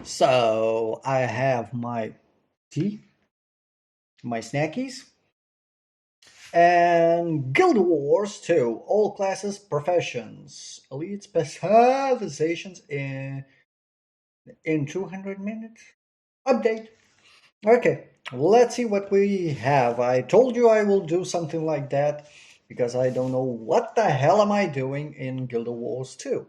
So I have my tea, my snackies, and Guild Wars 2. All classes, professions, elite specializations in 200 minutes. Update. Okay, let's see what we have. I told you I will do something like that because I don't know what the hell am I doing in Guild Wars 2.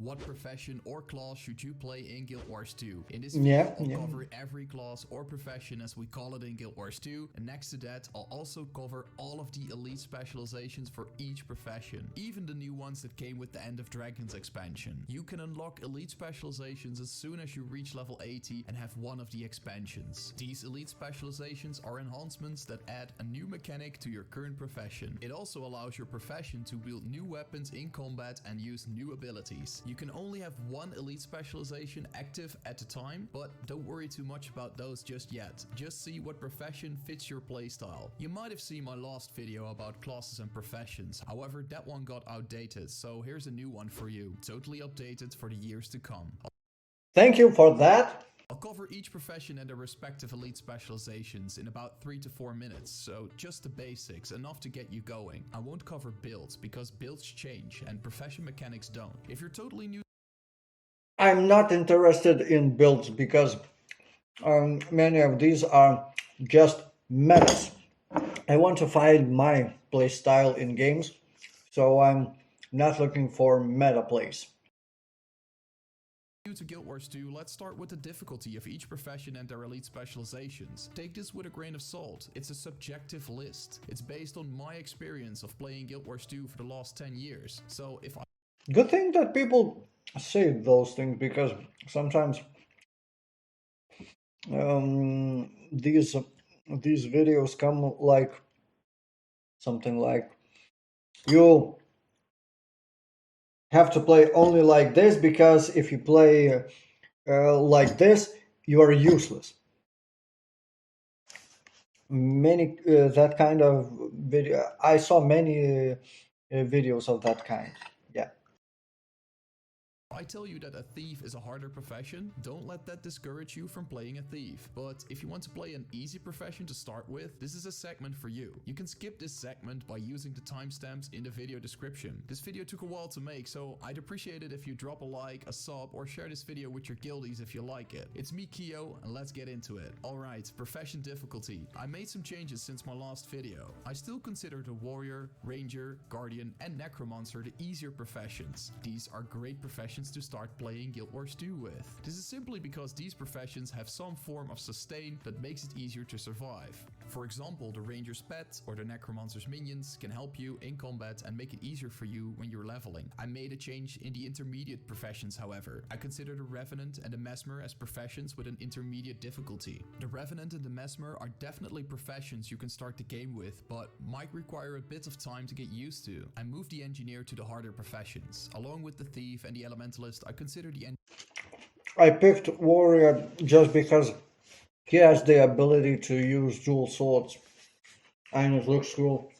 What profession or class should you play in Guild Wars 2? In this Yeah, video, I'll yeah. cover every class or profession as we call it in Guild Wars 2, and next to that, I'll also cover all of the elite specializations for each profession, even the new ones that came with the End of Dragons expansion. You can unlock elite specializations as soon as you reach level 80 and have one of the expansions. These elite specializations are enhancements that add a new mechanic to your current profession. It also allows your profession to wield new weapons in combat and use new abilities. You can only have one elite specialization active at a time, but don't worry too much about those just yet. Just see what profession fits your playstyle. You might have seen my last video about classes and professions, however that one got outdated, so here's a new one for you, totally updated for the years to come. Thank you for that. I'll cover each profession and their respective elite specializations in about 3 to 4 minutes, so just the basics, enough to get you going. I won't cover builds, because builds change and profession mechanics don't. If you're totally new, I'm not interested in builds because many of these are just metas. I want to find my play style in games, so I'm not looking for meta plays. to Guild Wars 2, let's start with the difficulty of each profession and their elite specializations. Take this with a grain of salt. It's a subjective list. It's based on my experience of playing Guild Wars 2 for the last 10 years. So if I Good thing that people say those things because sometimes these videos come like something like you have to play only like this because if you play like this, you are useless. Many that kind of video. I saw many videos of that kind. Yeah. tell you that a thief is a harder profession, don't let that discourage you from playing a thief. But if you want to play an easy profession to start with, this is a segment for you. You can skip this segment by using the timestamps in the video description. This video took a while to make, so I'd appreciate it if you drop a like, a sub, or share this video with your guildies if you like it. It's me, Keo, and let's get into it. Alright, profession difficulty. I made some changes since my last video. I still consider the warrior, ranger, guardian, and necromancer the easier professions. These are great professions to start playing Guild Wars 2 with. This is simply because these professions have some form of sustain that makes it easier to survive. For example, the ranger's pet or the necromancer's minions can help you in combat and make it easier for you when you're leveling. I made a change in the intermediate professions, however. I consider the Revenant and the Mesmer as professions with an intermediate difficulty. The Revenant and the Mesmer are definitely professions you can start the game with, but might require a bit of time to get used to. I moved the engineer to the harder professions. Along with the thief and the elementalist, I consider the I picked warrior just because he has the ability to use dual swords, and it looks cool.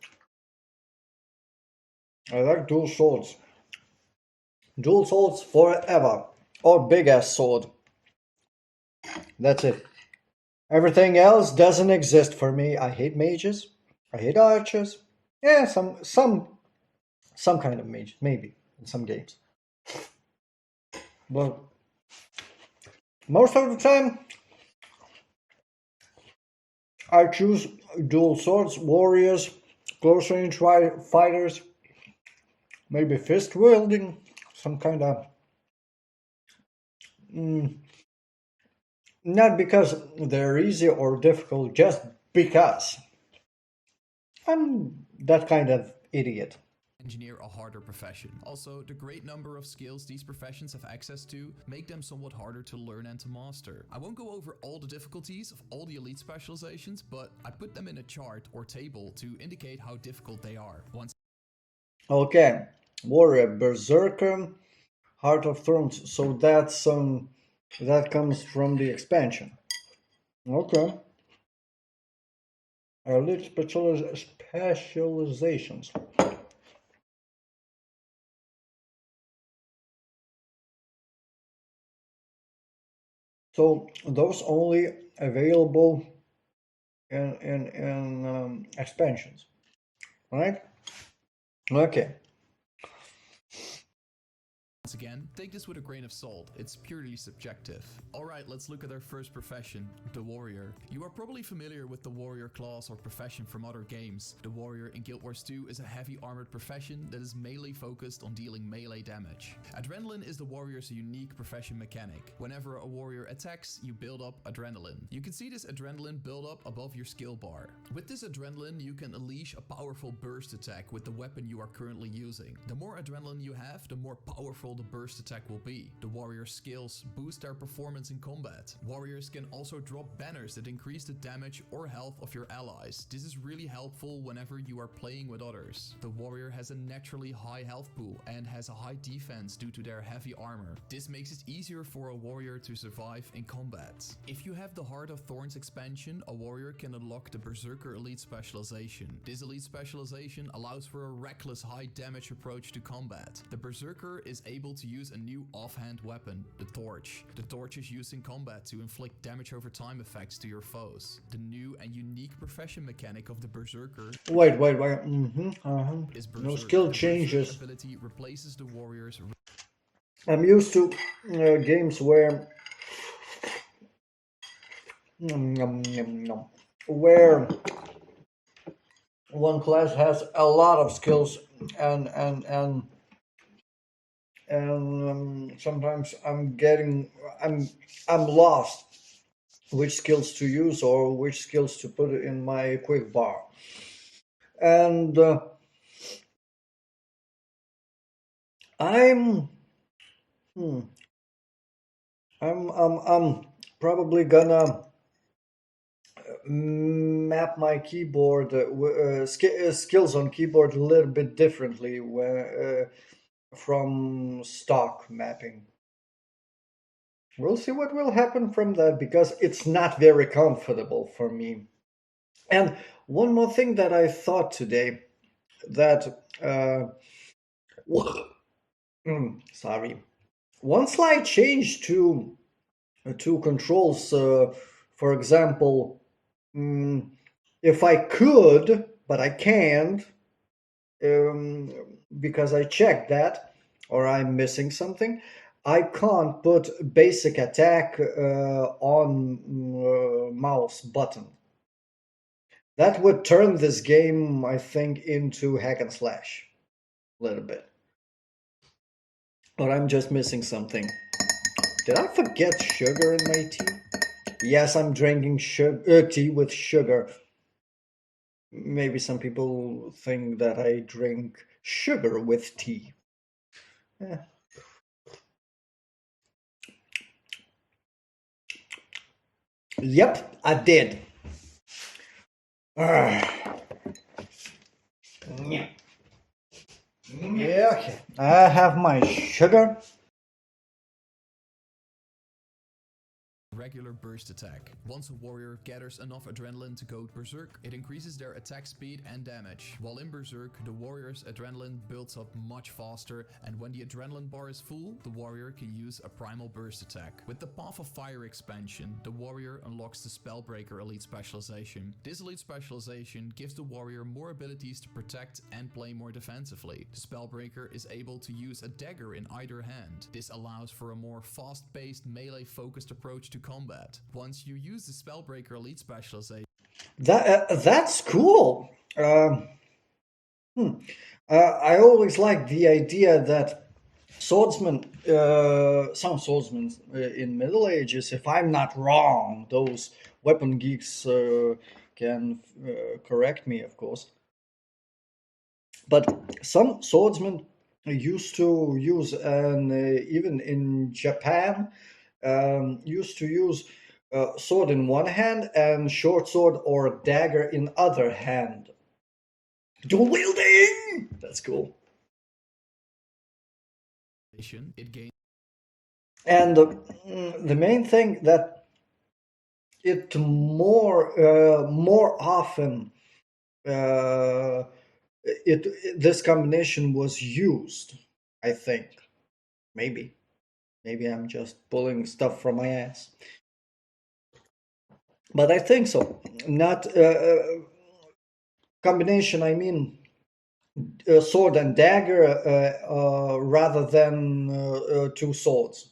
I like dual swords. Dual swords forever, or big ass sword. That's it. Everything else doesn't exist for me. I hate mages. I hate archers. Yeah, some kind of mage, maybe in some games. But most of the time, I choose dual swords, warriors, close range fighters, maybe fist wielding, some kind of. Not because they're easy or difficult, just because I'm that kind of idiot. engineer a harder profession. Also, the great number of skills these professions have access to make them somewhat harder to learn and to master. I won't go over all the difficulties of all the elite specializations, but I put them in a chart or table to indicate how difficult they are. Once Okay, warrior, berserker, heart of thrones. So that comes from the expansion. Okay, elite specializations. So those only available in expansions, right? Okay. Once again, take this with a grain of salt, it's purely subjective. Alright, let's look at our first profession, the warrior. You are probably familiar with the warrior class or profession from other games. The warrior in Guild Wars 2 is a heavy armored profession that is melee focused on dealing melee damage. Adrenaline is the warrior's unique profession mechanic. Whenever a warrior attacks, you build up adrenaline. You can see this adrenaline build up above your skill bar. With this adrenaline, you can unleash a powerful burst attack with the weapon you are currently using. The more adrenaline you have, the more powerful the burst attack will be. The warrior's skills boost their performance in combat. Warriors can also drop banners that increase the damage or health of your allies. This is really helpful whenever you are playing with others. The warrior has a naturally high health pool and has a high defense due to their heavy armor. This makes it easier for a warrior to survive in combat. If you have the Heart of Thorns expansion, a warrior can unlock the Berserker Elite specialization. This elite specialization allows for a reckless high damage approach to combat. The Berserker is able to use a new offhand weapon, the Torch. The Torch is used in combat to inflict damage over time effects to your foes. The new and unique profession mechanic of the Berserker Wait. is No Berserk. skill The Berserk changes. ability replaces the warrior's I'm used to games where where one class has a lot of skills and sometimes I'm lost which skills to use or which skills to put in my quick bar. And I'm hmm, I'm probably gonna map my keyboard skills on keyboard a little bit differently from stock mapping. We'll see what will happen from that because it's not very comfortable for me. And one more thing that I thought today that sorry, one slight change to controls. For example, mm, if I could, but I can't, um, because I checked that, or I'm missing something. I can't put basic attack on mouse button. That would turn this game, I think, into hack and slash a little bit. But I'm just missing something. Did I forget sugar in my tea? Yes, I'm drinking tea with sugar. Maybe some people think that I drink sugar with tea. Eh. Yep, I did. Ah. Yeah, okay. I have my sugar. regular burst attack. Once a warrior gathers enough adrenaline to go berserk, it increases their attack speed and damage. While in berserk, the warrior's adrenaline builds up much faster, and when the adrenaline bar is full, the warrior can use a primal burst attack. With the Path of Fire expansion, the warrior unlocks the Spellbreaker elite specialization. This elite specialization gives the warrior more abilities to protect and play more defensively. The Spellbreaker is able to use a dagger in either hand. This allows for a more fast-paced, melee-focused approach to combat. Once you use the Spellbreaker elite specialization, That's cool. I always liked the idea that swordsmen, some swordsmen in Middle Ages, if I'm not wrong, those weapon geeks can correct me, of course. But some swordsmen used to use, and even in Japan, used to use sword in one hand and short sword or dagger in other hand. Dual wielding. That's cool. it gains And the main thing that it more often uh, this combination was used. I think maybe I'm just pulling stuff from my ass. But I think so. Not combination. I mean, sword and dagger rather than two swords.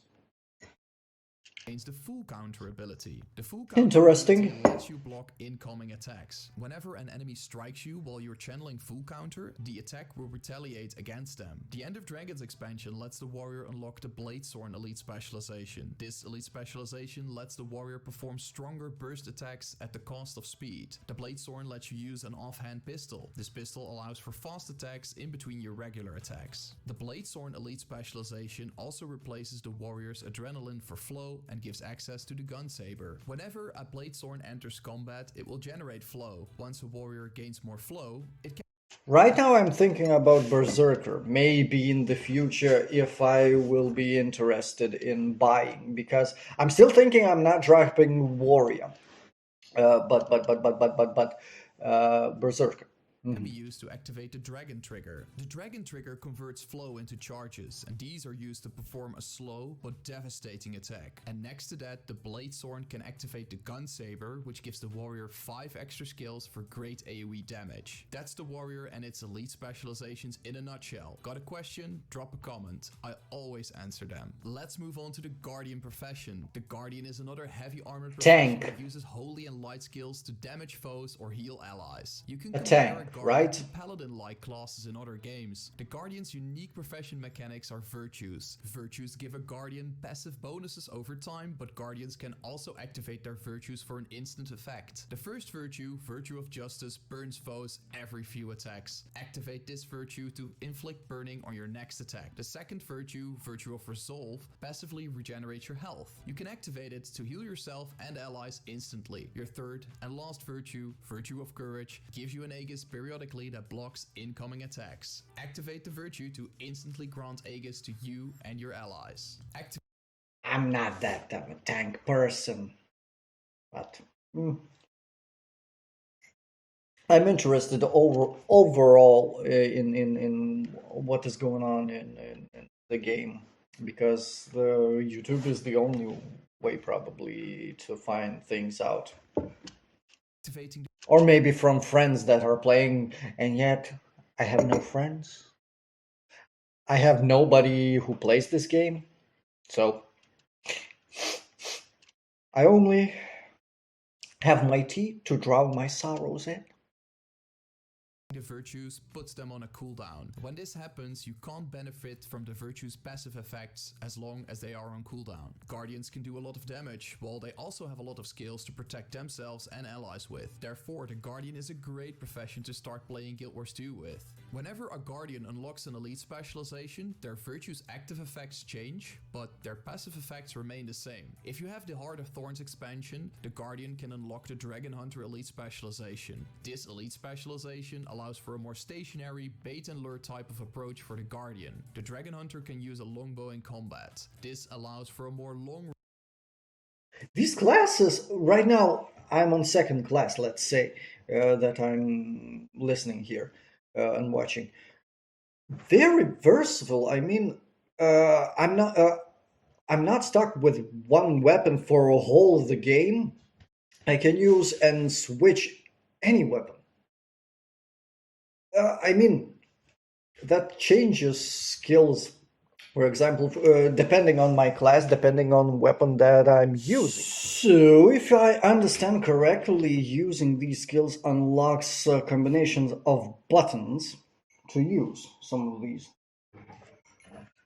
Gains the full counter ability. The full counter ability Interesting. lets you block incoming attacks. Whenever an enemy strikes you while you're channeling full counter, the attack will retaliate against them. The End of Dragons expansion lets the warrior unlock the Bladesworn elite specialization. This elite specialization lets the warrior perform stronger burst attacks at the cost of speed. The Bladesworn lets you use an offhand pistol. This pistol allows for fast attacks in between your regular attacks. The Bladesworn elite specialization also replaces the warrior's adrenaline for flow and gives access to the gun saber. Whenever a Bladesworn enters combat, it will generate flow. Once a warrior gains more flow, it can Right now, I'm thinking about Berserker. Maybe in the future, if I will be interested in buying, because I'm still thinking I'm not dropping Warrior. But Berserker. be used to activate the Dragon Trigger. The Dragon Trigger converts flow into charges, and these are used to perform a slow but devastating attack. And next to that, the Bladesworn can activate the Gun Saber, which gives the warrior 5 extra skills for great AoE damage. That's the warrior and its elite specializations in a nutshell. Got a question? Drop a comment. I always answer them. Let's move on to the Guardian profession. The Guardian is another heavy armored profession Tank. that uses holy and light skills to damage foes or heal allies. You can A compare tank, Guardian right? to Paladin-like classes in other games. The Guardian's unique profession mechanics are virtues. Virtues give a Guardian passive bonuses over time, but Guardians can also activate their virtues for an instant effect. The first virtue, Virtue of Justice, burns foes every few attacks. Activate this virtue to inflict burning on your next attack. The second virtue, Virtue of Resolve, passively regenerates your health. You can activate it to heal yourself and allies instantly. Your third and last virtue, Virtue of Courage, gives you an Aegis periodically that blocks incoming attacks. Activate the virtue to instantly grant Aegis to you and your allies. I'm not that type of tank person, but I'm interested overall in what is going on in the game, because the YouTube is the only way probably to find things out, Activating or maybe from friends that are playing, and yet I have no friends. I have nobody who plays this game, so I only have my tea to drown my sorrows in. the virtues puts them on a cooldown. When this happens, you can't benefit from the virtue's passive effects as long as they are on cooldown. Guardians can do a lot of damage, while they also have a lot of skills to protect themselves and allies with. Therefore, the Guardian is a great profession to start playing Guild Wars 2 with. Whenever a Guardian unlocks an elite specialization, their virtue's active effects change, but their passive effects remain the same. If you have the Heart of Thorns expansion, the Guardian can unlock the Dragon Hunter elite specialization. This elite specialization allows for a more stationary bait and lure type of approach for the Guardian. The Dragon Hunter can use a longbow in combat. This allows for a more long These classes, right now, I'm on second class, let's say, that I'm listening here and watching. Very versatile. I mean, I'm not stuck with one weapon for a whole of the game. I can use and switch any weapon. I mean, that changes skills. For example, depending on my class, depending on weapon that I'm using. So, if I understand correctly, using these skills unlocks combinations of buttons to use some of these.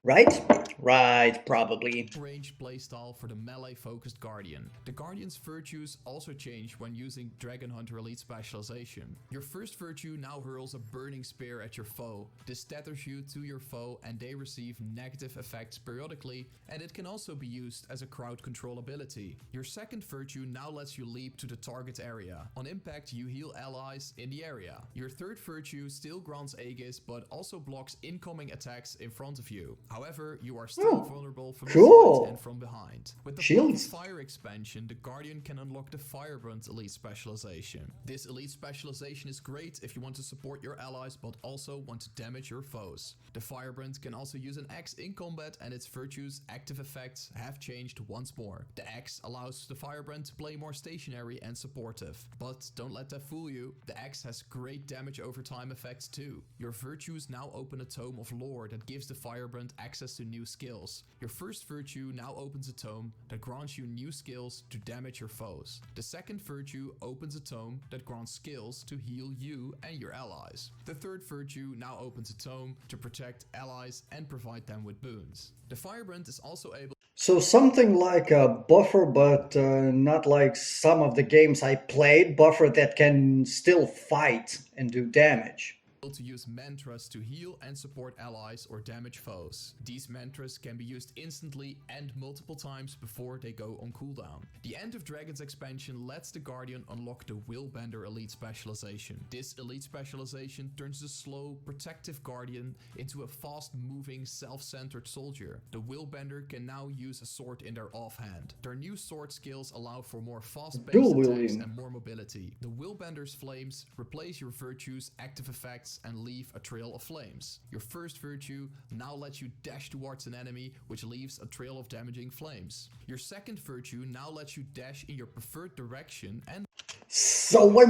Right? Right, probably. ranged playstyle for the melee-focused Guardian. The Guardian's virtues also change when using Dragon Hunter Elite specialization. Your first virtue now hurls a burning spear at your foe. This tethers you to your foe and they receive negative effects periodically, and it can also be used as a crowd control ability. Your second virtue now lets you leap to the target area. On impact, you heal allies in the area. Your third virtue still grants Aegis, but also blocks incoming attacks in front of you. However, you are still Oh, vulnerable from the sides and cool. from behind. With the Puff of Shields. Fire expansion, the Guardian can unlock the Firebrand elite specialization. This elite specialization is great if you want to support your allies but also want to damage your foes. The Firebrand can also use an axe in combat, and its virtues active effects have changed once more. The axe allows the Firebrand to play more stationary and supportive. But don't let that fool you, the axe has great damage over time effects too. Your virtues now open a tome of lore that gives the Firebrand access to new skills. Your first virtue now opens a tome that grants you new skills to damage your foes. The second virtue opens a tome that grants skills to heal you and your allies. The third virtue now opens a tome to protect allies and provide them with boons. The Firebrand is also able So something like a buffer, but not like some of the games I played. Buffer that can still fight and do damage. to use mantras to heal and support allies or damage foes. These mantras can be used instantly and multiple times before they go on cooldown. The End of Dragons expansion lets the Guardian unlock the Willbender elite specialization. This elite specialization turns the slow, protective Guardian into a fast-moving, self-centered soldier. The Willbender can now use a sword in their offhand. Their new sword skills allow for more fast-paced Dual attacks wielding. and more mobility. The Willbender's flames replace your virtues, active effects, and leave a trail of flames. Your first virtue now lets you dash towards an enemy, which leaves a trail of damaging flames. Your second virtue now lets you dash in your preferred direction and So wait.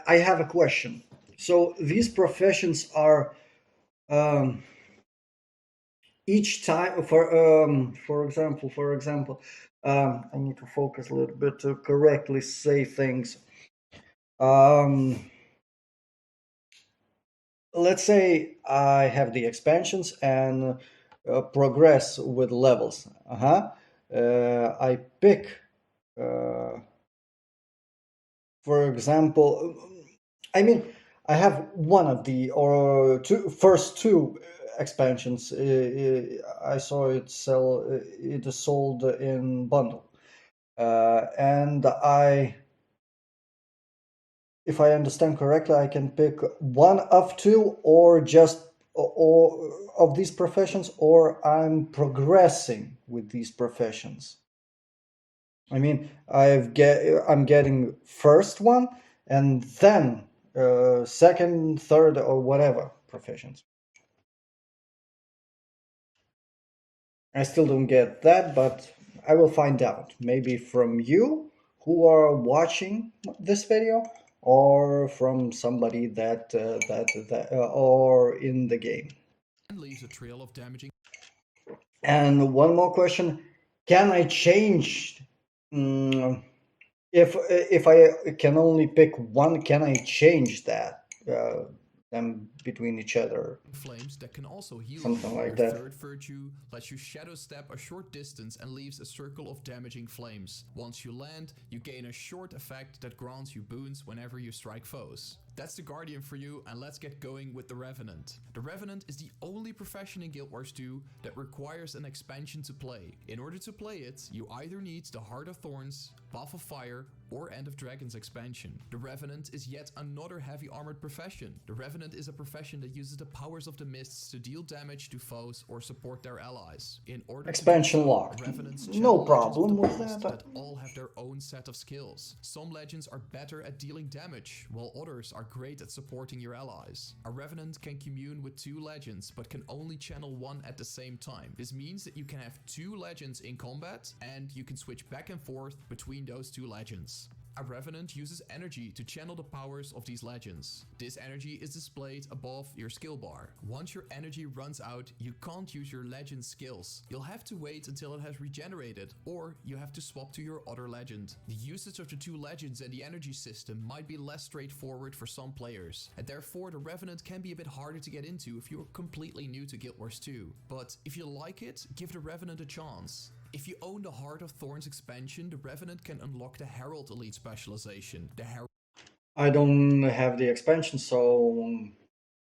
I have a question. So these professions are um, each time for example, I need to focus a little bit to correctly say things. Um, let's say I have the expansions and progress with levels. I pick, uh, for example, I mean, I have one of the or two first two expansions. I saw it sell. It is sold in bundle, and if I understand correctly, I can pick one of two, or just or of these professions, or I'm progressing with these professions. I mean, I'm getting first one, and then second, third, or whatever professions. I still don't get that, but I will find out. Maybe from you who are watching this video, or from somebody or in the game. leaves a trail of damaging. And one more question: can I change? mm, if I can only pick one, can I change that them between each other? Flames that can also heal you. Something like Your that. third virtue lets you shadow step a short distance and leaves a circle of damaging flames. Once you land, you gain a short effect that grants you boons whenever you strike foes. That's the Guardian for you, and let's get going with the Revenant. The Revenant is the only profession in Guild Wars 2 that requires an expansion to play. In order to play it, you either need the Heart of Thorns, Path of Fire, or End of Dragons expansion. The Revenant is yet another heavy armored profession. The Revenant is a profession that uses the powers of the mists to deal damage to foes or support their allies. In order Expansion to do so, locked. Revenants No channel legends of problem the with past that. that all have their own set of skills. Some legends are better at dealing damage, while others are great at supporting your allies. A Revenant can commune with two legends, but can only channel one at the same time. This means that you can have two legends in combat, and you can switch back and forth between those two legends. A Revenant uses energy to channel the powers of these legends. This energy is displayed above your skill bar. Once your energy runs out, you can't use your legend's skills. You'll have to wait until it has regenerated, or you have to swap to your other legend. The usage of the two legends and the energy system might be less straightforward for some players, and therefore the Revenant can be a bit harder to get into if you're completely new to Guild Wars 2. But if you like it, give the Revenant a chance. If you own the Heart of Thorns expansion, the Revenant can unlock the Herald Elite specialization. The Herald I don't have the expansion, so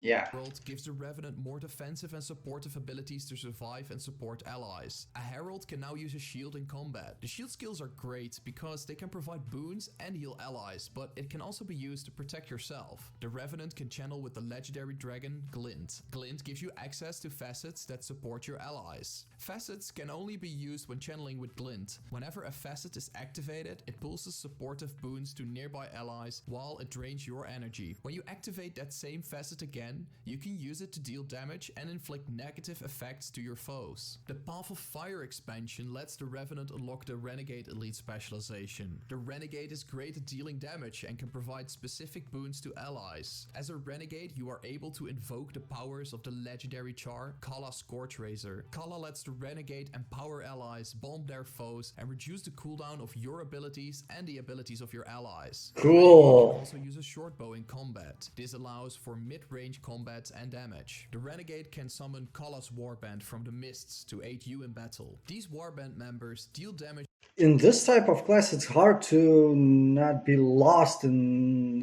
Yeah. Herald gives the Revenant more defensive and supportive abilities to survive and support allies. A Herald can now use a shield in combat. The shield skills are great because they can provide boons and heal allies, but it can also be used to protect yourself. The Revenant can channel with the legendary dragon Glint. Glint gives you access to facets that support your allies. Facets can only be used when channeling with Glint. Whenever a facet is activated, it pulls supportive boons to nearby allies while it drains your energy. When you activate that same facet again, you can use it to deal damage and inflict negative effects to your foes. The Path of Fire expansion lets the Revenant unlock the Renegade Elite specialization. The Renegade is great at dealing damage and can provide specific boons to allies. As a Renegade, you are able to invoke the powers of the legendary char Kala Scorchrazor. Kala lets the Renegade empower allies, bomb their foes, and reduce the cooldown of your abilities and the abilities of your allies. The Renegade can also use a short bow in combat. This allows for mid-range combat and damage. The Renegade can summon Kala's Warband from the mists to aid you in battle. These Warband members deal damage. In this type of class, it's hard to not be lost in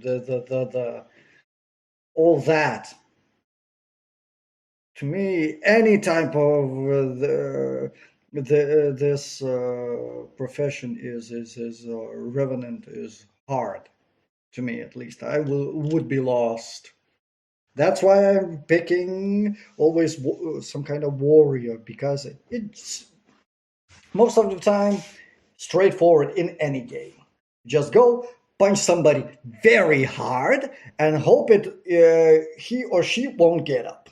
the all that. To me, any type of this profession is revenant is hard. To me, at least, I would be lost. That's why I'm picking always some kind of warrior, because it's most of the time straightforward in any game. Just go punch somebody very hard and hope he or she won't get up.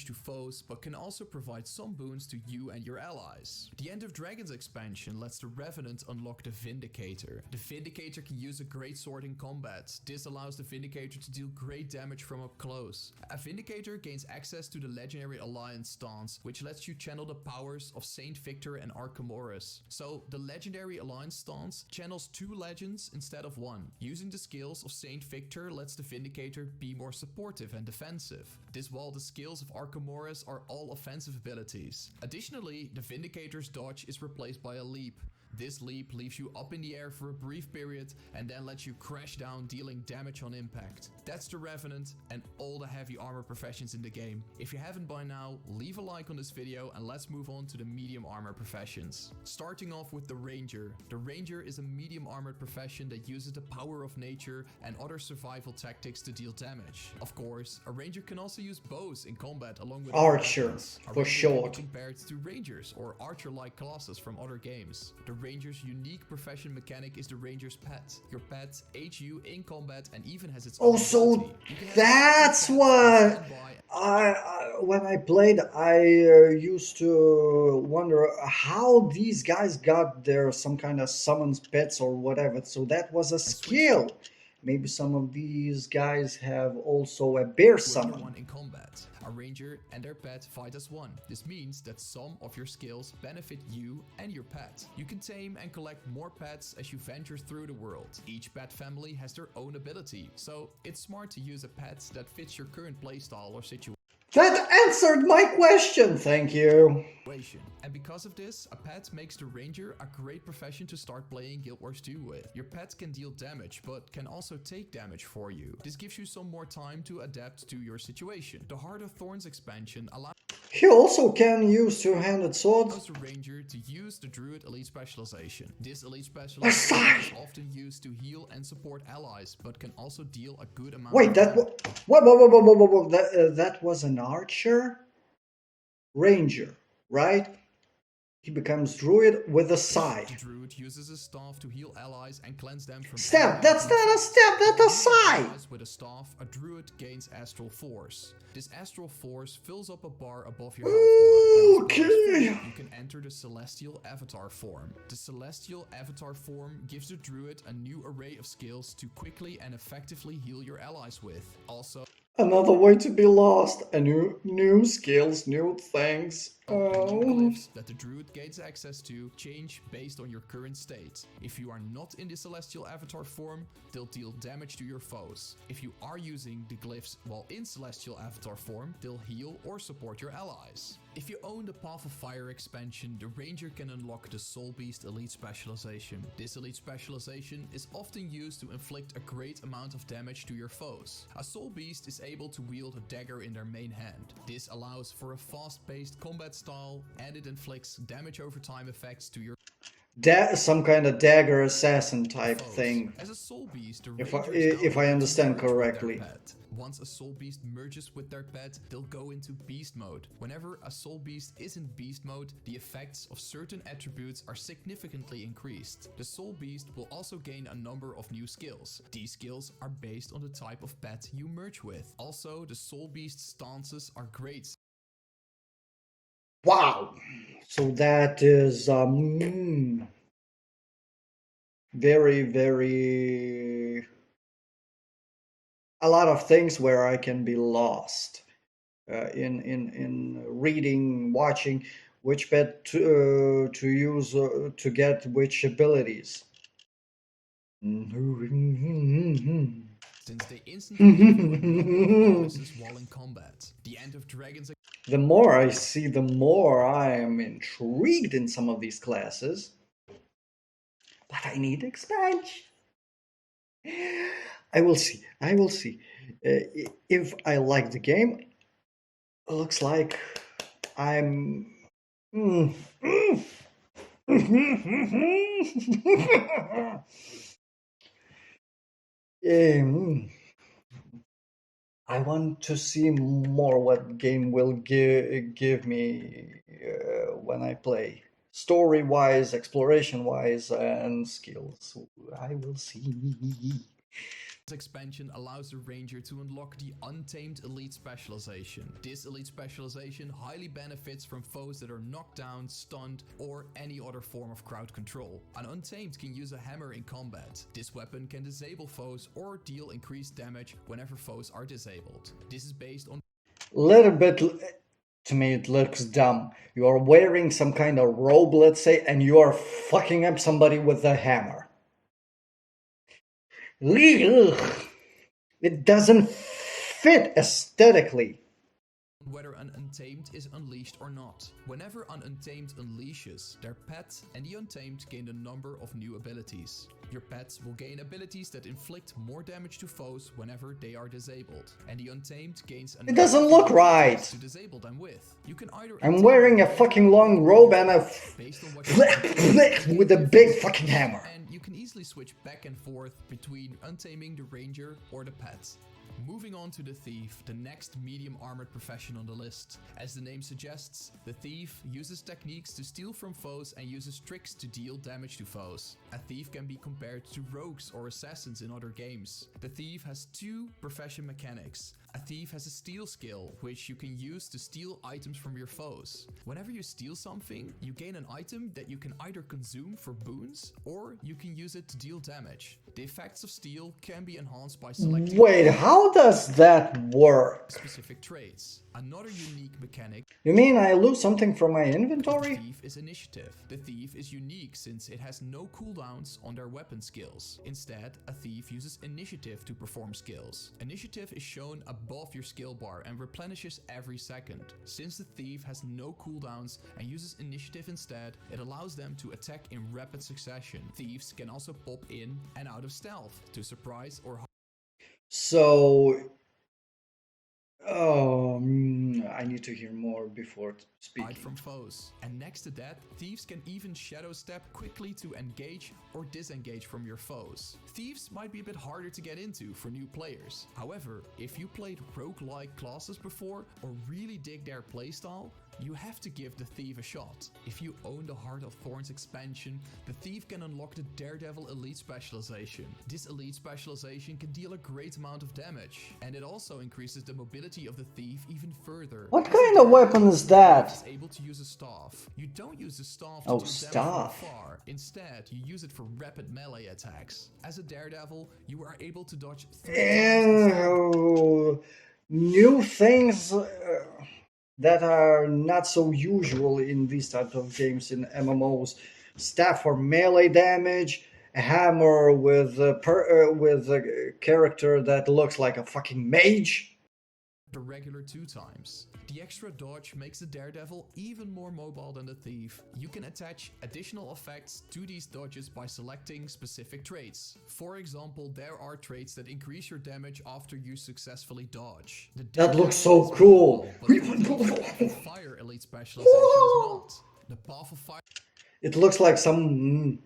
To foes, but can also provide some boons to you and your allies. The End of Dragons expansion lets the Revenant unlock the Vindicator. The Vindicator can use a great sword in combat. This allows the Vindicator to deal great damage from up close. A Vindicator gains access to the Legendary Alliance stance, which lets you channel the powers of Saint Victor and Archimedes. So, the Legendary Alliance stance channels 2 legends instead of 1. Using the skills of Saint Victor lets the Vindicator be more supportive and defensive. This while the skills of Archimedes are all offensive abilities. Additionally, the Vindicator's dodge is replaced by a leap. This leap leaves you up in the air for a brief period and then lets you crash down, dealing damage on impact. That's the Revenant and all the heavy armor professions in the game. If you haven't by now, leave a like on this video and let's move on to the medium armor professions. Starting off with the Ranger. The Ranger is a medium armored profession that uses the power of nature and other survival tactics to deal damage. Of course, a Ranger can also use bows in combat along with Archer, for short. Compared to Rangers or Archer-like classes from other games. The Ranger's unique profession mechanic is the Ranger's pet. Your pet aids you in combat and even has its own so that's what when I played, I used to wonder how these guys got their some kind of summons pets or whatever. So that was a skill. Maybe some of these guys have also a bear summon. One in combat. A Ranger and their pet fight as one. This means that some of your skills benefit you and your pet. You can tame and collect more pets as you venture through the world. Each pet family has their own ability, so it's smart to use a pet that fits your current playstyle or situation. That answered my question, thank you. And because of this, a pet makes the Ranger a great profession to start playing Guild Wars 2 with. Your pet can deal damage, but can also take damage for you. This gives you some more time to adapt to your situation. The Heart of Thorns expansion allows he also can use two-handed swords. The Ranger to use the Druid Elite specialization. This Elite specialization is often used to heal and support allies, but can also deal a good amount. Wait, that that was an archer, Ranger, right? He becomes Druid with a scythe. The Druid uses a staff to heal allies and cleanse them from staff. That's not a staff, that's a scythe. With a staff, a Druid gains Astral Force. This Astral Force fills up a bar above your health bar. Okay. You can enter the Celestial Avatar form. The Celestial Avatar form gives the Druid a new array of skills to quickly and effectively heal your allies with. Also, another way to be lost. A new skills, new things. Glyphs that the Druid gains access to change based on your current state. If you are not in the Celestial Avatar form, they'll deal damage to your foes. If you are using the glyphs while in Celestial Avatar form, they'll heal or support your allies. If you own the Path of Fire expansion, the Ranger can unlock the Soul Beast Elite Specialization. This Elite Specialization is often used to inflict a great amount of damage to your foes. A Soul Beast is able to wield a dagger in their main hand. This allows for a fast-paced combat style, and it inflicts damage over time effects to your Some kind of dagger assassin type foes. thing. As a Soul Beast, the If Ranger is I now able understand to merge with their correctly. pet. Once a Soul Beast merges with their pet, they'll go into Beast mode. Whenever a Soul Beast is in Beast mode, the effects of certain attributes are significantly increased. The Soul Beast will also gain a number of new skills. These skills are based on the type of pet you merge with. Also, the Soul Beast stances are great. Wow! So that is very, very... a lot of things where I can be lost in reading, watching which pet to use to get which abilities. Since they instantly give you a number of bonuses while in combat. The End of Dragons. The more I see, the more I am intrigued in some of these classes. But I need expansion. I will see. I will see. If I like the game, looks like I'm. I want to see more what game will give me when I play. Story-wise, exploration-wise, and skills. I will see. Expansion allows the Ranger to unlock the Untamed Elite Specialization. This Elite Specialization highly benefits from foes that are knocked down, stunned, or any other form of crowd control. An Untamed can use a hammer in combat. This weapon can disable foes or deal increased damage whenever foes are disabled. This is based on... Little bit, to me it looks dumb. You are wearing some kind of robe, let's say, and you are fucking up somebody with a hammer. It doesn't fit aesthetically. Whether an Untamed is unleashed or not. Whenever an Untamed unleashes their pet, and the Untamed gain a number of new abilities. Your pets will gain abilities that inflict more damage to foes whenever they are disabled. And the Untamed gains It doesn't look right. To disable them with. You can either I'm wearing a fucking long robe and a based on what with a big fucking hammer. And you can easily switch back and forth between untaming the Ranger or the pets. Moving on to the Thief, the next medium armored profession on the list. As the name suggests, the Thief uses techniques to steal from foes and uses tricks to deal damage to foes. A Thief can be compared to rogues or assassins in other games. The Thief has two profession mechanics. A Thief has a steal skill, which you can use to steal items from your foes. Whenever you steal something, you gain an item that you can either consume for boons, or you can use it to deal damage. The effects of steal can be enhanced by selecting... Wait, how does that work? ...specific traits. Another unique mechanic... You mean I lose something from my inventory? The Thief is initiative. The Thief is unique since it has no cooldowns on their weapon skills. Instead, a Thief uses initiative to perform skills. Initiative is shown above your skill bar and replenishes every second. Since the Thief has no cooldowns and uses initiative instead, it allows them to attack in rapid succession. Thieves can also pop in and out of stealth to surprise or... So... I need to hear more before speaking. Hide from foes. And next to that, thieves can even shadow step quickly to engage or disengage from your foes. Thieves might be a bit harder to get into for new players. However, if you played roguelike classes before or really dig their playstyle, you have to give the Thief a shot. If you own the Heart of Thorns expansion, the Thief can unlock the Daredevil Elite Specialization. This Elite Specialization can deal a great amount of damage, and it also increases the mobility of the Thief even further. What kind of weapon is that? Is able to use a staff. You don't use the staff to Oh, deal staff. damage from far. Instead, you use it for rapid melee attacks. As a Daredevil, you are able to dodge 3 times instead. New things that are not so usual in these types of games in MMOs. Staff for melee damage, a hammer with a character that looks like a fucking mage. the regular 2 times. The extra dodge makes the Daredevil even more mobile than the Thief. You can attach additional effects to these dodges by selecting specific traits. For example, there are traits that increase your damage after you successfully dodge. That looks so cool. But the powerful fire elite specialization is not. The powerful fire It looks like some.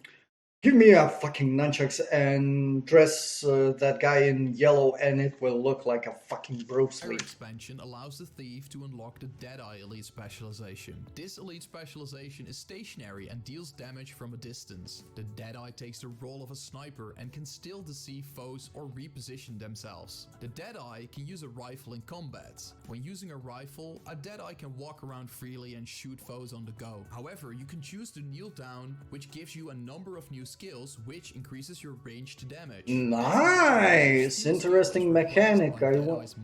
Give me a fucking nunchucks and dress that guy in yellow, and it will look like a fucking Bruce Lee. expansion allows the Thief to unlock the Deadeye elite specialization. This elite specialization is stationary and deals damage from a distance. The Deadeye takes the role of a sniper and can still deceive foes or reposition themselves. The Deadeye can use a rifle in combat. When using a rifle, a Deadeye can walk around freely and shoot foes on the go. However, you can choose to kneel down, which gives you a number of new skills, which increases your range to damage. Nice! Interesting mechanic. I want.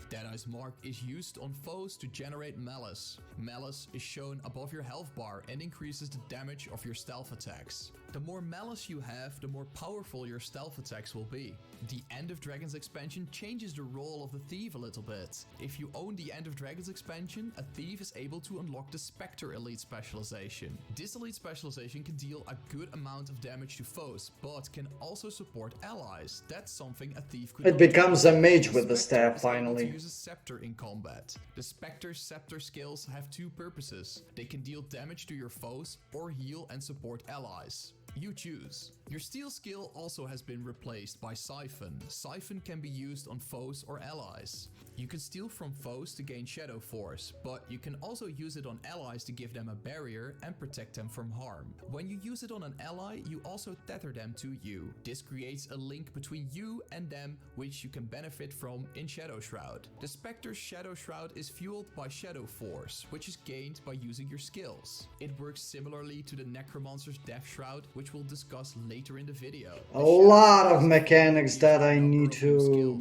Deadeye's Mark is used on foes to generate malice. Malice is shown above your health bar and increases the damage of your stealth attacks. The more malice you have, the more powerful your stealth attacks will be. The End of Dragons expansion changes the role of the Thief a little bit. If you own the End of Dragons expansion, a Thief is able to unlock the Spectre elite specialization. This elite specialization can deal a good amount of damage to foes, but can also support allies. That's something a Thief could It becomes a mage with the staff finally. Use a scepter in combat. The Spectre's scepter skills have 2 purposes. They can deal damage to your foes or heal and support allies. You choose. Your steel skill also has been replaced by Siphon. Siphon can be used on foes or allies. You can steal from foes to gain Shadow Force, but you can also use it on allies to give them a barrier and protect them from harm. When you use it on an ally, you also tether them to you. This creates a link between you and them, which you can benefit from in Shadow Shroud. The Spectre's Shadow Shroud is fueled by Shadow Force, which is gained by using your skills. It works similarly to the Necromancer's Death Shroud, which we'll discuss later in the video. A lot of mechanics that I need to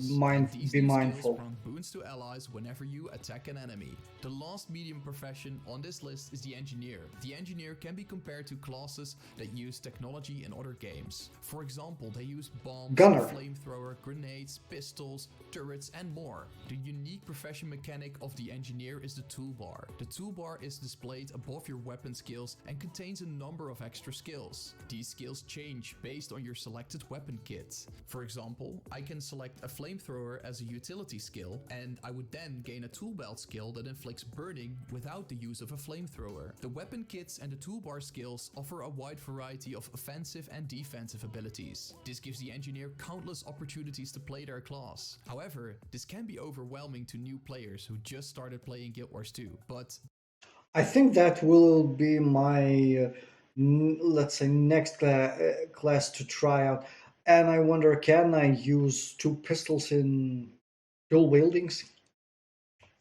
be mindful. Boons to allies whenever you attack an enemy. The last medium profession on this list is the Engineer. The Engineer can be compared to classes that use technology in other games. For example, they use bombs, flamethrower, grenades, pistols, turrets, and more. The unique profession mechanic of the Engineer is the toolbar. The toolbar is displayed above your weapon skills and contains a number of extra skills. These skills change based on your selected weapon kit. For example, I can select a flamethrower as a utility skill, and I would then gain a tool belt skill that inflicts burning without the use of a flamethrower. The weapon kits and the toolbar skills offer a wide variety of offensive and defensive abilities. This gives the Engineer countless opportunities to play their class. However, this can be overwhelming to new players who just started playing Guild Wars 2, but I think that will be my, let's say, next class to try out. And I wonder, can I use 2 pistols in dual wieldings?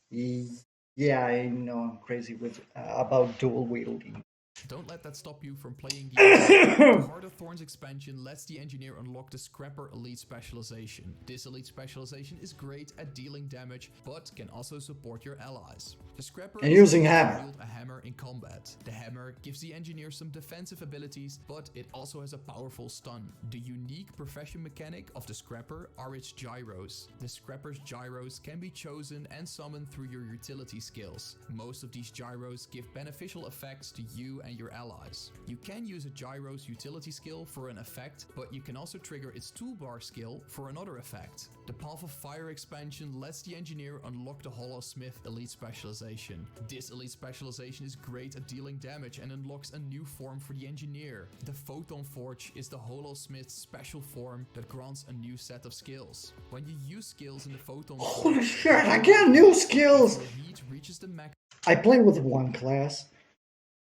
Yeah, I know I'm crazy with about dual wielding. Don't let that stop you from playing the Heart of Thorns expansion lets the Engineer unlock the Scrapper elite specialization. This elite specialization is great at dealing damage, but can also support your allies. The Scrapper and using hammer. Wield a hammer in combat. The hammer gives the Engineer some defensive abilities, but it also has a powerful stun. The unique profession mechanic of the Scrapper are its gyros. The Scrapper's gyros can be chosen and summoned through your utility skills. Most of these gyros give beneficial effects to you and your allies. You can use a gyro's utility skill for an effect, but you can also trigger its toolbar skill for another effect. The Path of Fire expansion lets the Engineer unlock the Hollowsmith elite specialization. This elite specialization is great at dealing damage and unlocks a new form for the Engineer. The Photon Forge is the Hollowsmith's special form that grants a new set of skills. When you use skills in the Photon Forge, holy shit, I get new skills! Heat reaches the max. I play with one class.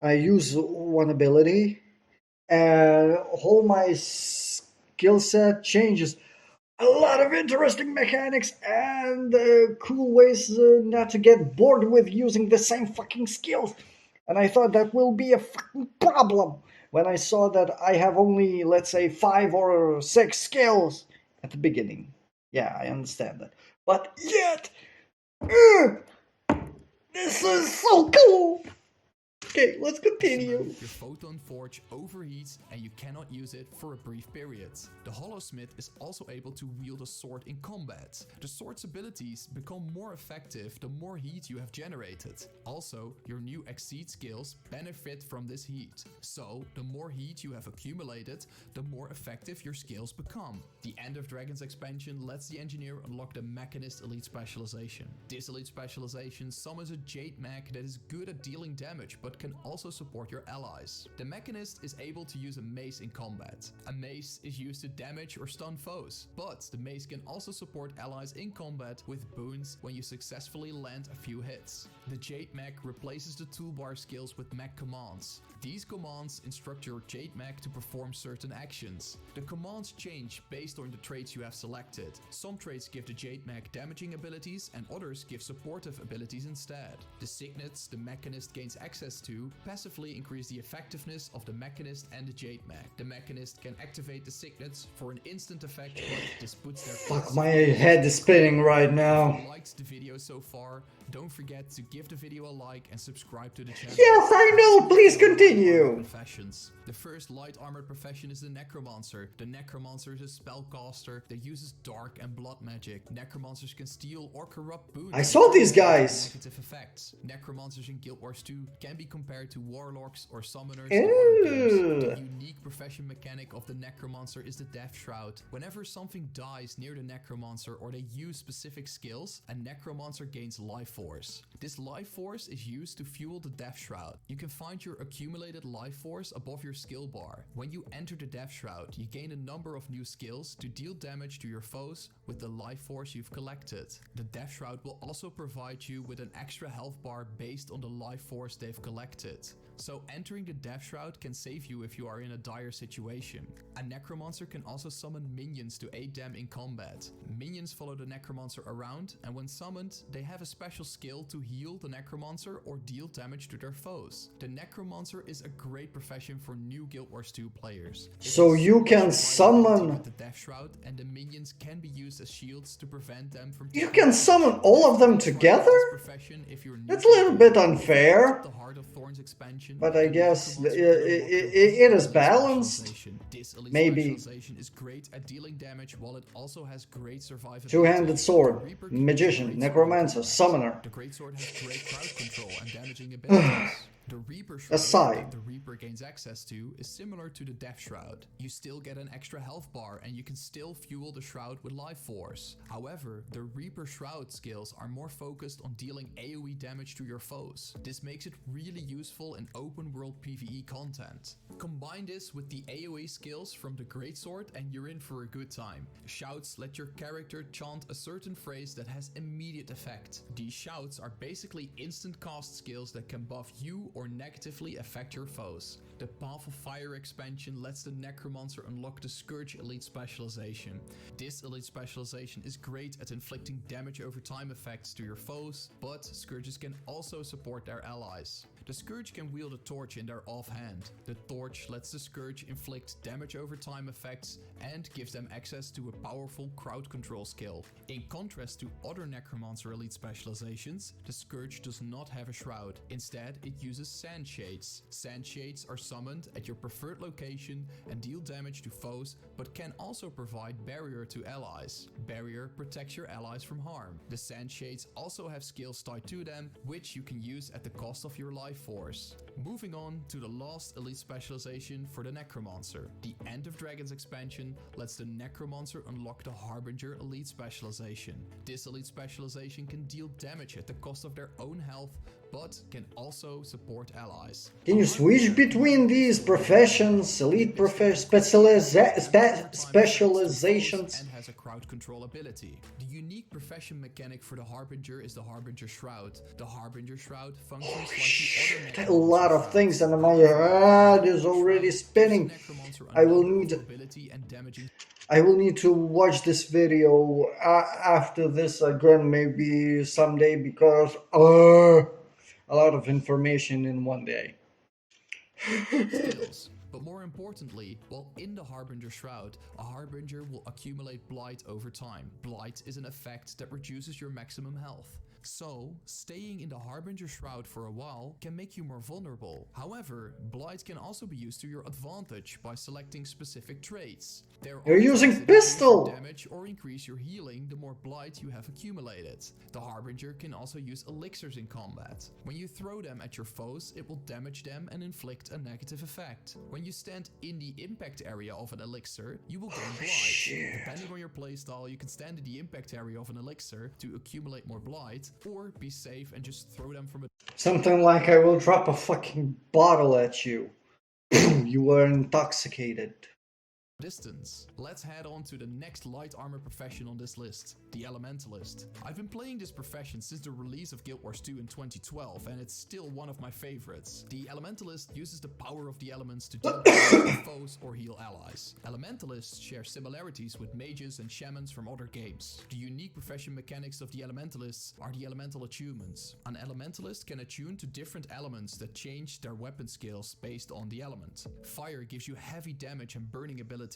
I use one ability, and all my skill set changes. A lot of interesting mechanics and cool ways not to get bored with using the same fucking skills. And I thought that will be a fucking problem when I saw that I have only, let's say, 5 or 6 skills at the beginning. Yeah, I understand that. But yet, this is so cool! Okay, let's Maximum, continue. your photon forge overheats and you cannot use it for a brief period. The Hollowsmith is also able to wield a sword in combat. The sword's abilities become more effective the more heat you have generated. Also, your new Exceed skills benefit from this heat. So, the more heat you have accumulated, the more effective your skills become. The End of Dragons expansion lets the engineer unlock the Mechanist elite specialization. This elite specialization summons a Jade Mech that is good at dealing damage but can also support your allies. The Mechanist is able to use a mace in combat. A mace is used to damage or stun foes, but the mace can also support allies in combat with boons when you successfully land a few hits. The Jade Mech replaces the toolbar skills with mech commands. These commands instruct your Jade Mech to perform certain actions. The commands change based on the traits you have selected. Some traits give the Jade Mech damaging abilities and others give supportive abilities instead. The signets the Mechanist gains access to passively increase the effectiveness of the Mechanist and the Jade Mech. The Mechanist can activate the signets for an instant effect, but this puts their Fuck, my head is spinning right If now. you liked the video so far, don't forget to give the video a like and subscribe to the channel. Yes, I know, please continue. Professions. The first light armored profession is the Necromancer. The Necromancer is a spellcaster that uses dark and blood magic. Necromancers can steal or corrupt boons. I saw these guys. Negative effects. Necromancers in Guild Wars 2 can be compared to warlocks or summoners Ew. in other games. The unique profession mechanic of the Necromancer is the Death Shroud. Whenever something dies near the Necromancer or they use specific skills, a Necromancer gains life force. This life force is used to fuel the Death Shroud. You can find your accumulated life force above your skill bar. When you enter the Death Shroud, you gain a number of new skills to deal damage to your foes with the life force you've collected. The Death Shroud will also provide you with an extra health bar based on the life force they've collected. So entering the Death Shroud can save you if you are in a dire situation. A Necromancer can also summon minions to aid them in combat. Minions follow the Necromancer around, and when summoned, they have a special skill to heal the Necromancer or deal damage to their foes. The Necromancer is a great profession for new Guild Wars 2 players. So you can summon... With the Death Shroud, and the minions can be used as shields to prevent them from... You can summon all of them together? That's a little bit unfair. The Heart of Thorns expansion, But I guess it is balanced. This elite Maybe. specialization is great at dealing damage while it also has great survivability. Two-handed sword, magician, necromancer, summoner. The greatsword has great crowd control and damaging abilities. The Reaper Shroud Aside. that the Reaper gains access to is similar to the Death Shroud. You still get an extra health bar and you can still fuel the Shroud with life force. However, the Reaper Shroud skills are more focused on dealing AoE damage to your foes. This makes it really useful in open world PvE content. Combine this with the AoE skills from the Greatsword and you're in for a good time. Shouts let your character chant a certain phrase that has immediate effect. These shouts are basically instant cast skills that can buff you or negatively affect your foes. The Path of Fire expansion lets the Necromancer unlock the Scourge elite specialization. This elite specialization is great at inflicting damage over time effects to your foes, but Scourges can also support their allies. The Scourge can wield a torch in their offhand. The torch lets the Scourge inflict damage over time effects and gives them access to a powerful crowd control skill. In contrast to other Necromancer elite specializations, the Scourge does not have a shroud. Instead, it uses Sand Shades. Sand Shades are summoned at your preferred location and deal damage to foes, but can also provide barrier to allies. Barrier protects your allies from harm. The Sand Shades also have skills tied to them, which you can use at the cost of your life force. Moving on to the last elite specialization for the Necromancer. The End of Dragons expansion lets the Necromancer unlock the Harbinger elite specialization. This elite specialization can deal damage at the cost of their own health, but can also support allies. Can you switch between these professions, elite specializations? And has a crowd control ability. The unique profession mechanic for the Harbinger is the Harbinger Shroud. The Harbinger Shroud functions like the other A lot of things and my head is already spinning. I will need to watch this video after this again, maybe someday, because a lot of information in one day. skills. But more importantly, while in the Harbinger Shroud, a Harbinger will accumulate Blight over time. Blight is an effect that reduces your maximum health. So, staying in the Harbinger Shroud for a while can make you more vulnerable. However, Blight can also be used to your advantage by selecting specific traits. There You're are traits using that increase your pistol! damage or increase your healing the more Blight you have accumulated. The Harbinger can also use elixirs in combat. When you throw them at your foes, it will damage them and inflict a negative effect. When you stand in the impact area of an elixir, you will gain Blight. Depending on your playstyle, you can stand in the impact area of an elixir to accumulate more Blight, or be safe and just throw them from a Something like I will drop a fucking bottle at you. You were intoxicated. distance. Let's head on to the next light armor profession on this list, the Elementalist. I've been playing this profession since the release of Guild Wars 2 in 2012, and it's still one of my favorites. The Elementalist uses the power of the elements to deal damage to foes or heal allies. Elementalists share similarities with mages and shamans from other games. The unique profession mechanics of the Elementalists are the elemental attunements. An Elementalist can attune to different elements that change their weapon skills based on the element. Fire gives you heavy damage and burning abilities.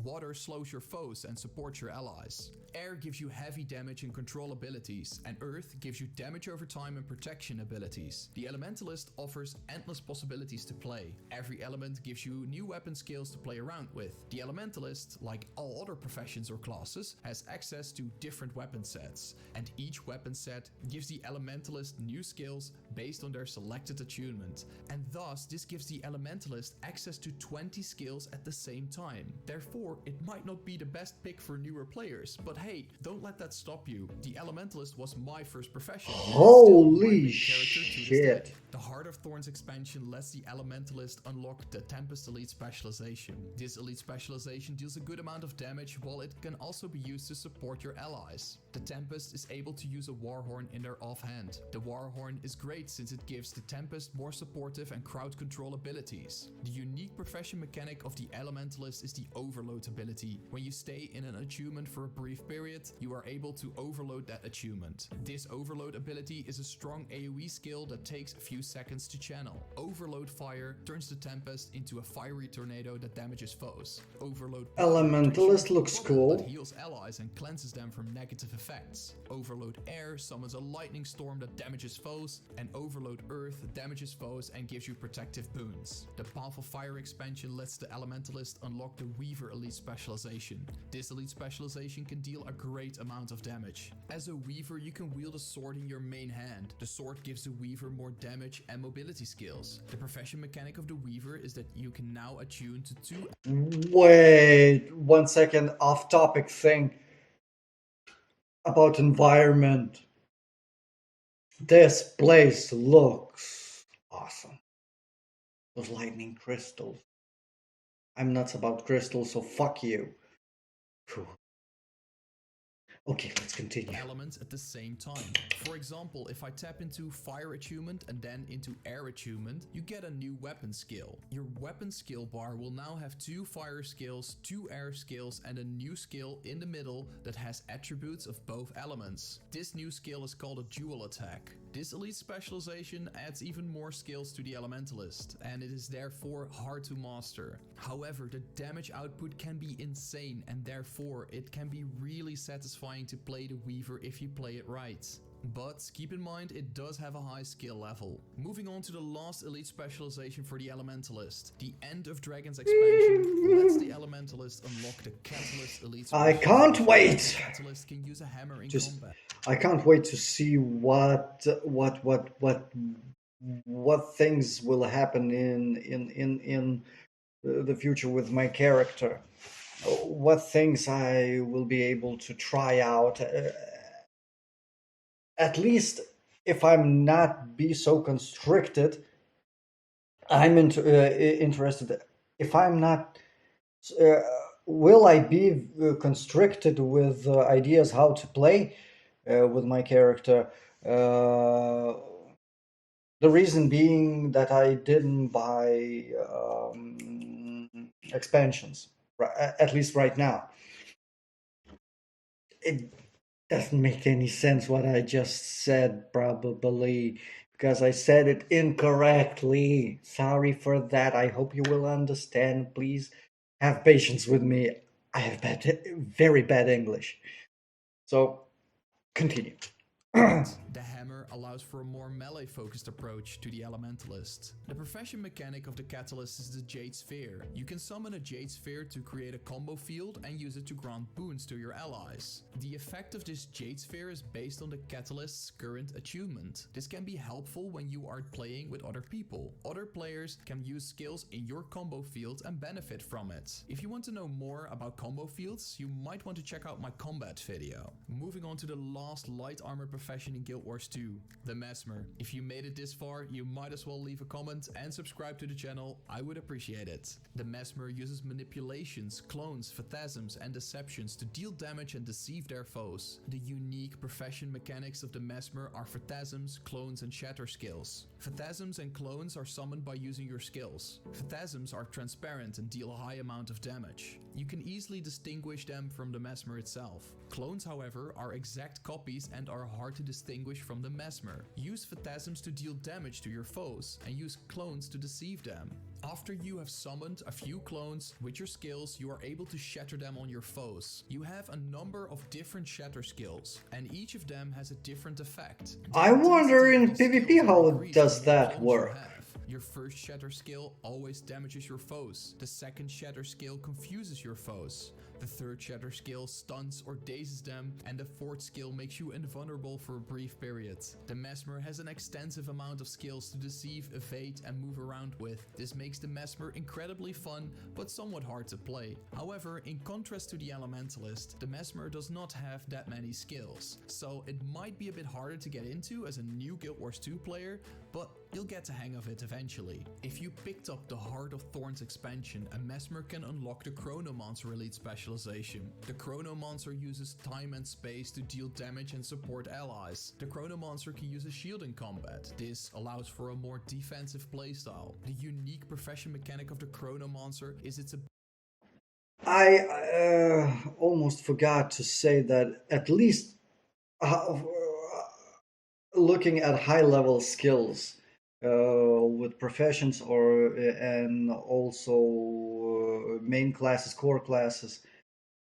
Water slows your foes and supports your allies. Air gives you heavy damage and control abilities, and Earth gives you damage over time and protection abilities. The Elementalist offers endless possibilities to play. Every element gives you new weapon skills to play around with. The Elementalist, like all other professions or classes, has access to different weapon sets, and each weapon set gives the Elementalist new skills based on their selected attunement, and thus this gives the Elementalist access to 20 skills at the same time. Therefore, it might not be the best pick for newer players, but hey, don't let that stop you. The Elementalist was my first profession. Holy shit. The Heart of Thorns expansion lets the Elementalist unlock the Tempest Elite specialization. This elite specialization deals a good amount of damage, while it can also be used to support your allies. The Tempest is able to use a Warhorn in their offhand. The Warhorn is great since it gives the Tempest more supportive and crowd control abilities. The unique profession mechanic of the Elementalist is the Overload ability. When you stay in an attunement for a brief period, you are able to overload that attunement. This Overload ability is a strong AoE skill that takes a few seconds to channel. Overload Fire turns the Tempest into a fiery tornado that damages foes. Overload Elementalist looks cool. that heals allies and cleanses them from negative effects. Overload Air summons a lightning storm that damages foes, and Overload Earth damages foes and gives you protective boons. The Powerful Fire expansion lets the Elementalist unlock the Weaver Elite specialization. This elite specialization can deal a great amount of damage. As a Weaver, you can wield a sword in your main hand. The sword gives the Weaver more damage and mobility skills. The profession mechanic of the Weaver is that you can now attune to 2 Wait, 1 second, off topic thing about environment. This place looks awesome. Those lightning crystals. I'm nuts about crystals, so fuck you. Whew. Okay, let's continue. elements at the same time. For example, if I tap into Fire Attunement and then into Air Attunement, you get a new weapon skill. Your weapon skill bar will now have 2 fire skills, 2 air skills, and a new skill in the middle that has attributes of both elements. This new skill is called a dual attack. This elite specialization adds even more skills to the Elementalist, and it is therefore hard to master. However, the damage output can be insane, and therefore it can be really satisfying to play the Weaver if you play it right. But keep in mind, it does have a high skill level. Moving on to the last elite specialization for the Elementalist. The End of Dragons expansion lets the Elementalist unlock the Catalyst elite I specialization. can't wait. The Catalyst can use a hammer in combat. I can't wait to see what things will happen in the future with my character. What things I will be able to try out. At least if I'm not be so constricted, I'm interested. If I'm not, uh, will I be constricted with ideas how to play with my character? The reason being that I didn't buy expansions, at least right now. It doesn't make any sense what I just said, probably, because I said it incorrectly. Sorry for that. I hope you will understand. Please have patience with me. I have very bad English. So, continue. But the hammer allows for a more melee-focused approach to the Elementalist. The profession mechanic of the Catalyst is the Jade Sphere. You can summon a Jade Sphere to create a combo field and use it to grant boons to your allies. The effect of this Jade Sphere is based on the Catalyst's current attunement. This can be helpful when you are playing with other people. Other players can use skills in your combo field and benefit from it. If you want to know more about combo fields, you might want to check out my combat video. Moving on to the last light armor profession in Guild Wars 2, the Mesmer. If you made it this far, you might as well leave a comment and subscribe to the channel, I would appreciate it. The Mesmer uses manipulations, clones, phantasms and deceptions to deal damage and deceive their foes. The unique profession mechanics of the Mesmer are phantasms, clones and shatter skills. Phantasms and clones are summoned by using your skills. Phantasms are transparent and deal a high amount of damage. You can easily distinguish them from the Mesmer itself. Clones, however, are exact copies and are hard to distinguish from the Mesmer. Use phantasms to deal damage to your foes and use clones to deceive them. After you have summoned a few clones, with your skills you are able to shatter them on your foes. You have a number of different shatter skills, and each of them has a different effect. I wonder in PvP how does that work? Your first shatter skill always damages your foes. The second shatter skill confuses your foes. The third shatter skill stuns or dazes them, and the fourth skill makes you invulnerable for a brief period. The Mesmer has an extensive amount of skills to deceive, evade and move around with. This makes the Mesmer incredibly fun, but somewhat hard to play. However, in contrast to the Elementalist, the Mesmer does not have that many skills, so it might be a bit harder to get into as a new Guild Wars 2 player, but you'll get the hang of it eventually. If you picked up the Heart of Thorns expansion, a Mesmer can unlock the NECROMANCER elite specialization. The NECROMANCER uses time and space to deal damage and support allies. The NECROMANCER can use a shield in combat. This allows for a more defensive playstyle. The unique profession mechanic of the NECROMANCER is its I almost forgot to say that at least looking at high level skills with professions or and also main classes, core classes,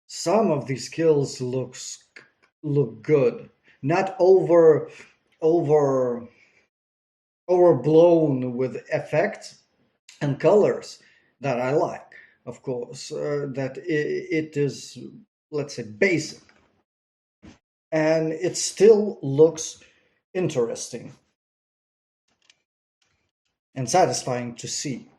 some of these skills look good, not overblown with effects and colors that I like. Of course, that it is, let's say, basic, and it still looks interesting and satisfying to see.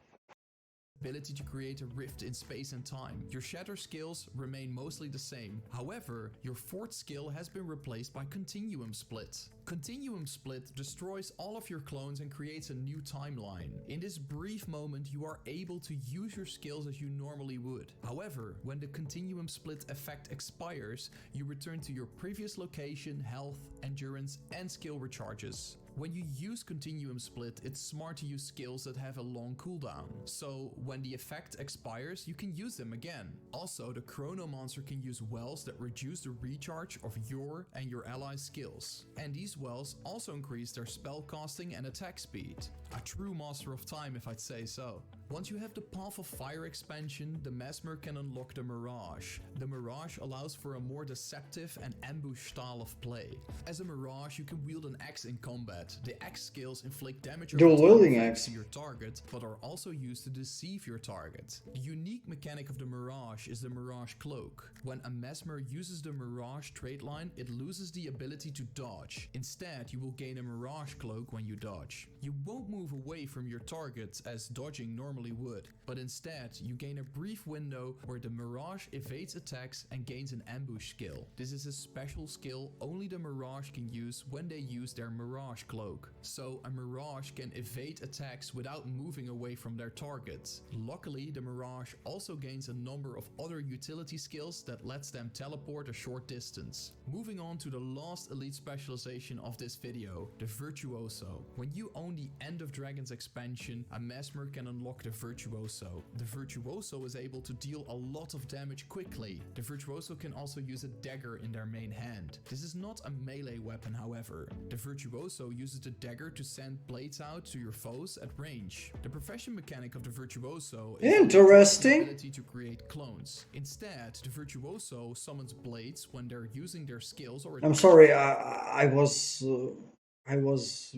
ability to create a rift in space and time. Your shatter skills remain mostly the same. However, your fourth skill has been replaced by Continuum Split. Continuum Split destroys all of your clones and creates a new timeline. In this brief moment, you are able to use your skills as you normally would. However, when the Continuum Split effect expires, you return to your previous location, health, endurance, and skill recharges. When you use Continuum Split, it's smart to use skills that have a long cooldown. So when the effect expires, you can use them again. Also, the NECROMANCER can use wells that reduce the recharge of your and your allies' skills. And these wells also increase their spell casting and attack speed. A true master of time, if I'd say so. Once you have the Path of Fire expansion, the Mesmer can unlock the Mirage. The Mirage allows for a more deceptive and ambush style of play. As a Mirage, you can wield an axe in combat. The axe skills inflict damage over Dual time wielding effects axe. to your target, but are also used to deceive your target. The unique mechanic of the Mirage is the Mirage Cloak. When a Mesmer uses the Mirage trait line, it loses the ability to dodge. Instead, you will gain a Mirage Cloak when you dodge. You won't move away from your target as dodging normally would, but instead you gain a brief window where the Mirage evades attacks and gains an ambush skill. This is a special skill only the Mirage can use when they use their Mirage Cloak. So a Mirage can evade attacks without moving away from their target. Luckily, the Mirage also gains a number of other utility skills that lets them teleport a short distance. Moving on to the last elite specialization of this video, the Virtuoso. When you own the End of of Dragons expansion, a Mesmer can unlock the Virtuoso. The Virtuoso is able to deal a lot of damage quickly. The Virtuoso can also use a dagger in their main hand. This is not a melee weapon, however. The Virtuoso uses the dagger to send blades out to your foes at range. The profession mechanic of the Virtuoso is Interesting. the ability to create clones. Instead, the Virtuoso summons blades when they're using their skills or I'm sorry, I was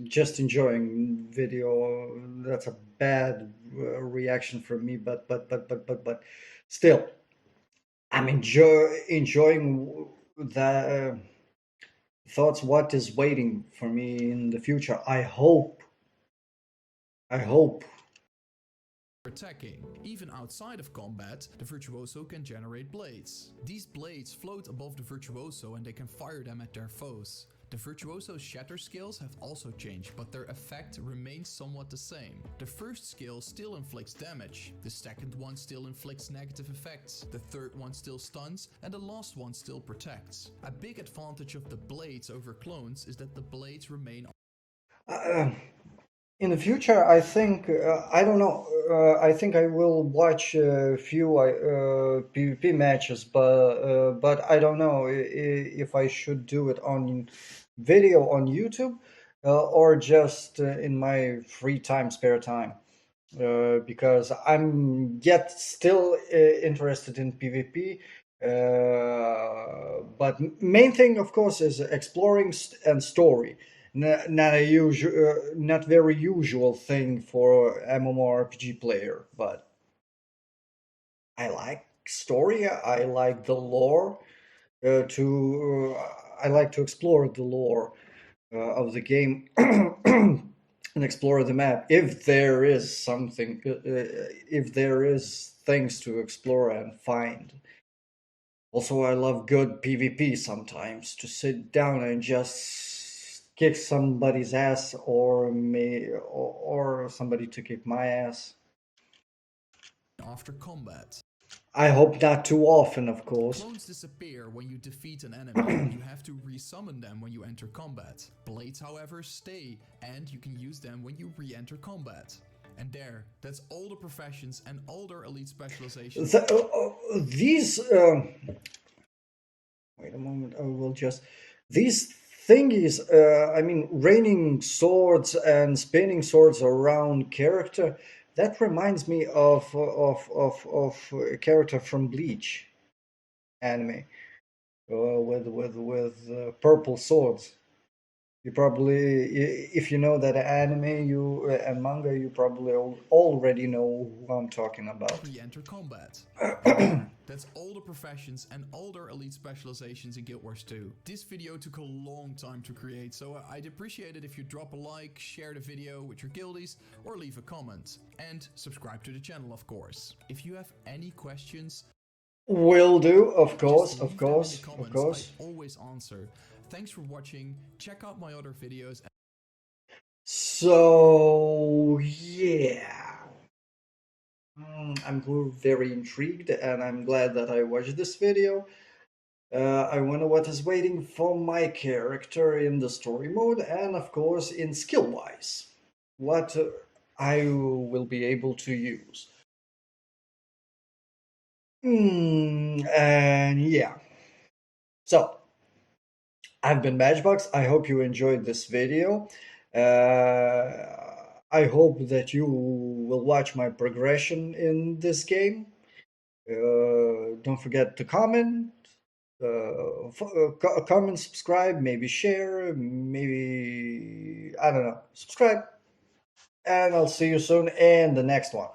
just enjoying video. That's a bad reaction from me, but still, I'm enjoying the thoughts. What is waiting for me in the future? I hope. attacking. Even outside of combat, the Virtuoso can generate blades. These blades float above the Virtuoso and they can fire them at their foes. The Virtuoso's shatter skills have also changed, but their effect remains somewhat the same. The first skill still inflicts damage, the second one still inflicts negative effects, the third one still stuns, and the last one still protects. A big advantage of the blades over clones is that the blades remain In the future, I think I don't know. I think I will watch a few PvP matches, but I don't know if I should do it on video on YouTube or just in my free time, spare time. Because I'm yet still interested in PvP. But main thing, of course, is exploring and story. Not a usual, not very usual thing for MMORPG player, but I like story. I like the lore. I like to explore the lore of the game and explore the map if there is something, if there is things to explore and find. Also, I love good PvP sometimes to sit down and just kick somebody's ass or somebody to kick my ass. after combat. I hope not too often, of course. Clones disappear when you defeat an enemy. You have to resummon them when you enter combat. Blades, however, stay, and you can use them when you re-enter combat. And that's all the professions and all their elite specializations. These wait a moment. I will just these thingies. I mean, raining swords and spinning swords around character. That reminds me of a character from Bleach anime with purple swords. You probably, if you know that anime and manga, you probably already know who I'm talking about. Re-enter combat. That's all the professions and all their elite specializations in Guild Wars 2. This video took a long time to create, so I'd appreciate it if you drop a like, share the video with your guildies, or leave a comment. And subscribe to the channel, of course. If you have any questions, will do, of course, just of leave them in course, the of comments. course. I always answer. Thanks for watching. Check out my other videos. So yeah. I'm very intrigued and I'm glad that I watched this video. I wonder what is waiting for my character in the story mode and of course in skill wise. What I will be able to use. And yeah. So I've been MatchBox. I hope you enjoyed this video. I hope that you will watch my progression in this game. Don't forget to comment, comment, subscribe, maybe share, maybe, I don't know, subscribe. And I'll see you soon in the next one.